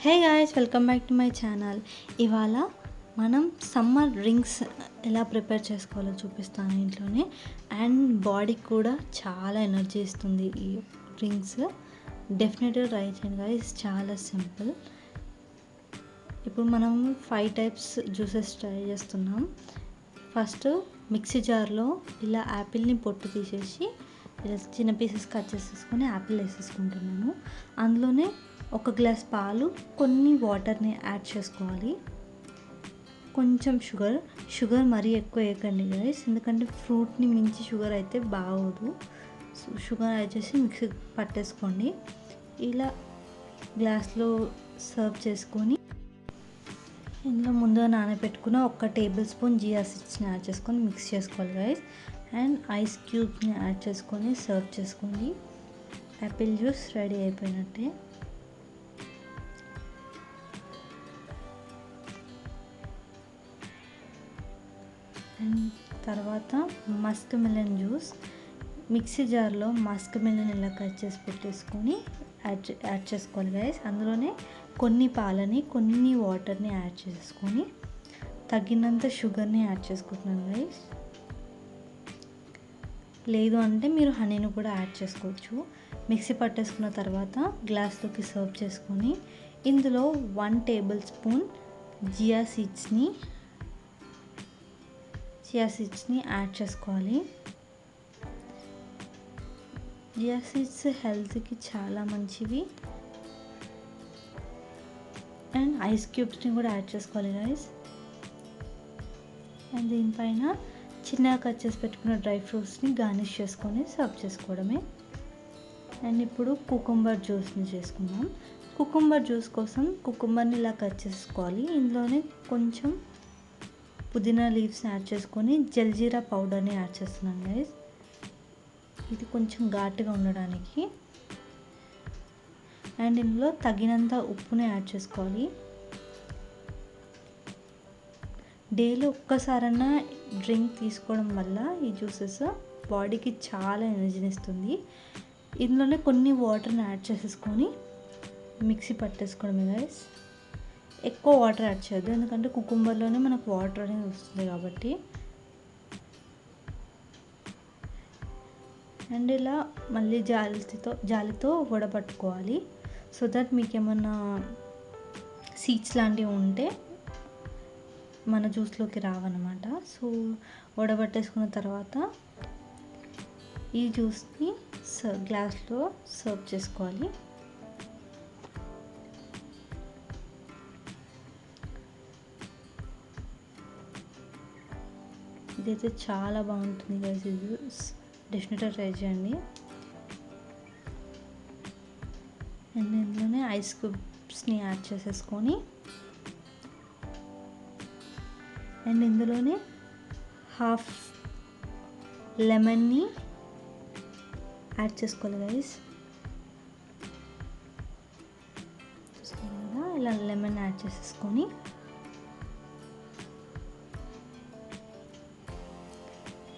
Hey guys, welcome back to my channel. ఇవాళ మనం summer drinks ఎలా ప్రిపేర్ చేసుకోవాలో చూపిస్తాను ఇంట్లోనే. అండ్ బాడీకి కూడా చాలా ఎనర్జీ ఇస్తుంది ఈ డ్రింక్స్. డెఫినెట్గా ట్రై చేయండి గాయ్స్, చాలా సింపుల్. ఇప్పుడు మనం 5 టైప్స్ జ్యూసెస్ ట్రై చేస్తున్నాం. ఫస్ట్ మిక్సీ జార్లో ఇలా యాపిల్ని పొట్టు తీసేసి ఇలా చిన్న పీసెస్ కట్ చేసేసుకొని యాపిల్ వేసేసుకుంటున్నాను. అందులోనే 1 గ్లాస్ పాలు, కొన్ని వాటర్ని యాడ్ చేసుకోవాలి. కొంచెం షుగర్ మరీ ఎక్కువ వేయకండి గైస్, ఎందుకంటే ఫ్రూట్ని మించి షుగర్ అయితే బాగోదు. షుగర్ యాడ్ చేసి మిక్సీ పట్టేసుకోండి. ఇలా గ్లాస్లో సర్వ్ చేసుకొని ఇందులో ముందుగా నానబెట్టుకున్న 1 టేబుల్ స్పూన్ చియా సీడ్స్ని యాడ్ చేసుకొని మిక్స్ చేసుకోవాలి గైస్. అండ్ ఐస్ క్యూబ్స్ని యాడ్ చేసుకొని సర్వ్ చేసుకోండి. యాపిల్ జ్యూస్ రెడీ అయిపోయినట్టే. అండ్ తర్వాత మస్క్ మిలన్ జ్యూస్. మిక్సీ జార్లో మస్క్ మిలన్ ఇలా కట్ చేసి పెట్టేసుకొని యాడ్ చేసుకోవాలి గైస్. అందులోనే కొన్ని పాలని, కొన్ని వాటర్ని యాడ్ చేసుకొని తగినంత షుగర్ని యాడ్ చేసుకుంటున్నాను గైస్. లేదు అంటే మీరు హనీని కూడా యాడ్ చేసుకోవచ్చు. మిక్సీ పట్టేసుకున్న తర్వాత గ్లాస్లోకి సర్వ్ చేసుకొని ఇందులో 1 టేబుల్ స్పూన్ చియా సీడ్స్ని యాడ్ చేసుకోవాలి. చియా సీడ్స్ హెల్త్కి చాలా మంచివి. అండ్ ఐస్ క్యూబ్స్ని కూడా యాడ్ చేసుకోవాలి గైస్. అండ్ దీనిపైన చిన్నగా కట్ చేసి పెట్టుకున్న డ్రై ఫ్రూట్స్ని గార్నిష్ చేసుకొని సర్వ్ చేసుకోవడమే. అండ్ ఇప్పుడు కుకుంబర్ జ్యూస్ని చేసుకుందాం. కుకుంబర్ జ్యూస్ కోసం కుకుంబర్ని ఇలా కట్ చేసుకోవాలి. ఇందులోనే కొంచెం పుదీనా లీవ్స్ని యాడ్ చేసుకొని జల్జీరా పౌడర్ని యాడ్ చేస్తున్నాను గైస్. ఇది కొంచెం ఘాటుగా ఉండడానికి. అండ్ ఇందులో తగినంత ఉప్పుని యాడ్ చేసుకోవాలి. డైలీ ఒక్కసారన్నా డ్రింక్ తీసుకోవడం వల్ల ఈ జ్యూసెస్ బాడీకి చాలా ఎనర్జీని ఇస్తుంది. ఇందులోనే కొన్ని వాటర్ని యాడ్ చేసేసుకొని మిక్సీ పట్టేసుకోవడమే గైస్. ఎక్కువ వాటర్ యాడ్ చేయొద్దు, ఎందుకంటే కుకుంబర్లోనే మనకు వాటర్ అనేది వస్తుంది కాబట్టి. అండ్ ఇలా మళ్ళీ జాలితో వడపట్టుకోవాలి, సో దట్ మీకు ఏమన్నా సీడ్స్ లాంటివి ఉంటే మన జ్యూస్లోకి రావన్నమాట. సో వడబట్టేసుకున్న తర్వాత ఈ జ్యూస్ని గ్లాస్లో సర్వ్ చేసుకోవాలి. ఇదైతే చాలా బాగుంటుంది గైస్. ఈ జ్యూస్ డెఫినెట్గా ట్రై చేయండి. అండ్ ఇందులోనే ఐస్ క్యూబ్స్ని యాడ్ చేసేసుకొని అండ్ ఇందులోనే హాఫ్ లెమన్ని యాడ్ చేసుకోవాలి గైస్. చూసుకున్నారా, ఇలా లెమన్ యాడ్ చేసేసుకొని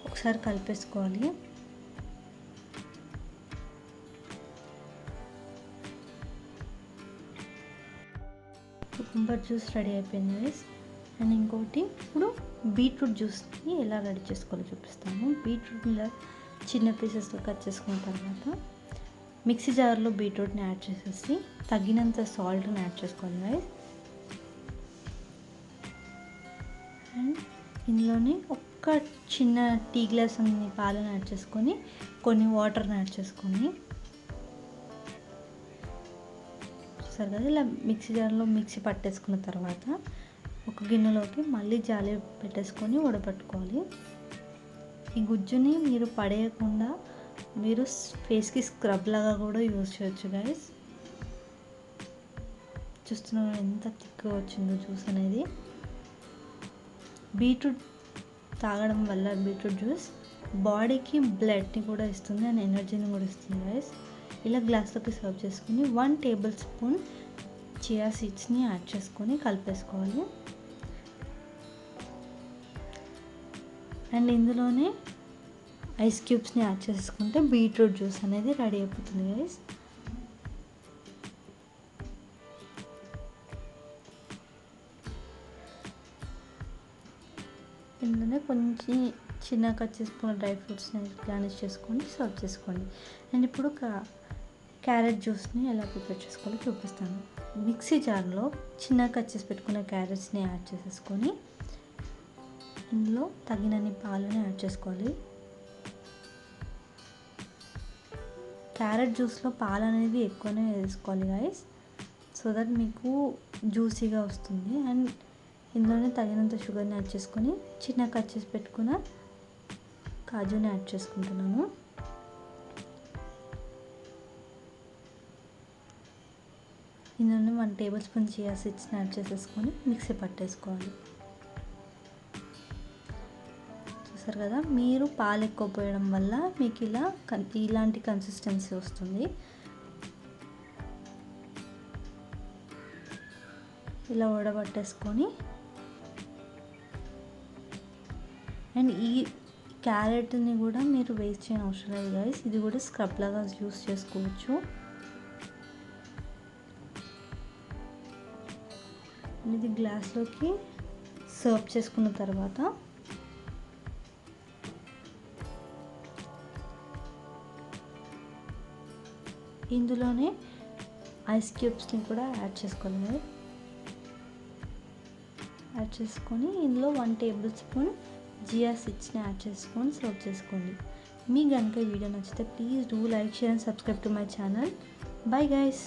ఒకసారి కలిపేసుకోవాలి. కుకుంబర్ జ్యూస్ రెడీ అయిపోయింది గైస్. అండ్ ఇంకోటి ఇప్పుడు బీట్రూట్ జ్యూస్ని ఎలా రెడీ చేసుకోవాలో చూపిస్తాను. బీట్రూట్ని ఇలా చిన్న పీసెస్లో కట్ చేసుకున్న తర్వాత మిక్సీ జార్లో బీట్రూట్ని యాడ్ చేసేసి తగినంత సాల్ట్ని యాడ్ చేసుకోవాలి గైస్. అండ్ ఇందులోనే ఒక చిన్న టీ గ్లాస్ అన్ని పాలను యాడ్ చేసుకొని కొన్ని వాటర్ని యాడ్ చేసుకొని చూసారు కదా, ఇలా మిక్సీ జార్లో మిక్సీ పట్టేసుకున్న తర్వాత ఒక గిన్నెలోకి మళ్ళీ జాలి పెట్టేసుకొని వడపట్టుకోవాలి. ఈ గుజ్జుని మీరు పడేయకుండా మీరు ఫేస్కి స్క్రబ్ లాగా కూడా యూజ్ చేయొచ్చు గైస్. చూస్తున్నారు ఎంత థిక్గా వచ్చిందో జ్యూస్ అనేది. బీట్రూట్ తాగడం వల్ల బీట్రూట్ జ్యూస్ బాడీకి బ్లడ్ని కూడా ఇస్తుంది అండ్ ఎనర్జీని కూడా ఇస్తుంది గైస్. ఇలా గ్లాస్లోకి సర్వ్ చేసుకుని 1 టేబుల్ స్పూన్ చియా సీడ్స్ని యాడ్ చేసుకొని కలిపేసుకోవాలి. అండ్ ఇందులోనే ఐస్ క్యూబ్స్ని యాడ్ చేసుకుంటే బీట్రూట్ జ్యూస్ అనేది రెడీ అయిపోతుంది గైస్. ఇందులోనే కొంచెం చిన్నగా కట్ చేసుకున్న డ్రై ఫ్రూట్స్ని గార్నిష్ చేసుకొని సర్వ్ చేసుకోండి. అండ్ ఇప్పుడు క్యారెట్ జ్యూస్ని ఎలా ప్రిపేర్ చేసుకోవాలో చూపిస్తాను. మిక్సీ జార్లో చిన్నగా కట్ చేసి పెట్టుకున్న క్యారెట్స్ని యాడ్ చేసేసుకొని ఇందులో తగినన్ని పాలను యాడ్ చేసుకోవాలి. క్యారెట్ జ్యూస్లో పాలు అనేది ఎక్కువనే వేసుకోవాలి గైస్, సో దట్ మీకు జ్యూసీగా వస్తుంది. అండ్ ఇందులోనే తగినంత షుగర్ని యాడ్ చేసుకొని చిన్న కట్ చేసి పెట్టుకున్న కాజుని యాడ్ చేసుకుంటున్నాను. ఇందులోనే 1 టేబుల్ స్పూన్ చియా సీడ్స్ని యాడ్ చేసేసుకొని మిక్సీ పట్టేసుకోవాలి. చూసారు కదా, మీరు పాలు ఎక్కువ పోయడం వల్ల మీకు ఇలాంటి కన్సిస్టెన్సీ వస్తుంది. ఇలా వడబట్టేసుకొని అండ్ ఈ క్యారెట్ని కూడా మీరు వేస్ట్ చేయని అవసరం లేదు గైస్, ఇది కూడా స్క్రబ్ లాగా యూస్ చేసుకోవచ్చు. ఇది గ్లాస్లోకి సర్వ్ చేసుకున్న తర్వాత ఇందులోనే ఐస్ క్యూబ్స్ని కూడా యాడ్ చేసుకోవాలి. యాడ్ చేసుకొని ఇందులో 1 టేబుల్ స్పూన్ చియా సీడ్స్ని యాడ్ చేసుకొని సర్వ్ చేసుకోండి. మీకు కనుక వీడియో నచ్చితే please do like, share and subscribe to my channel. Bye guys.